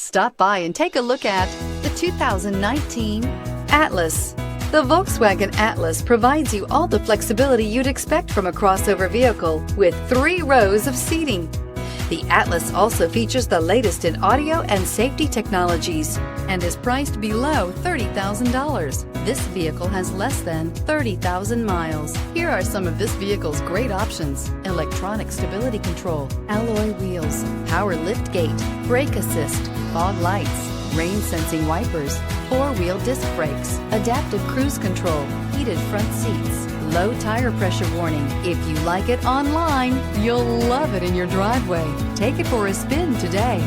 Stop by and take a look at the 2019 Atlas. The Volkswagen Atlas provides you all the flexibility you'd expect from a crossover vehicle with 3 rows of seating. The Atlas also features the latest in audio and safety technologies and is priced below $30,000. This vehicle has less than 30,000 miles. Here are some of this vehicle's great options: electronic stability control, alloy wheels, power liftgate, brake assist, fog lights, rain sensing wipers, 4-wheel disc brakes, adaptive cruise control, heated front seats, low tire pressure warning. If you like it online, you'll love it in your driveway. Take it for a spin today.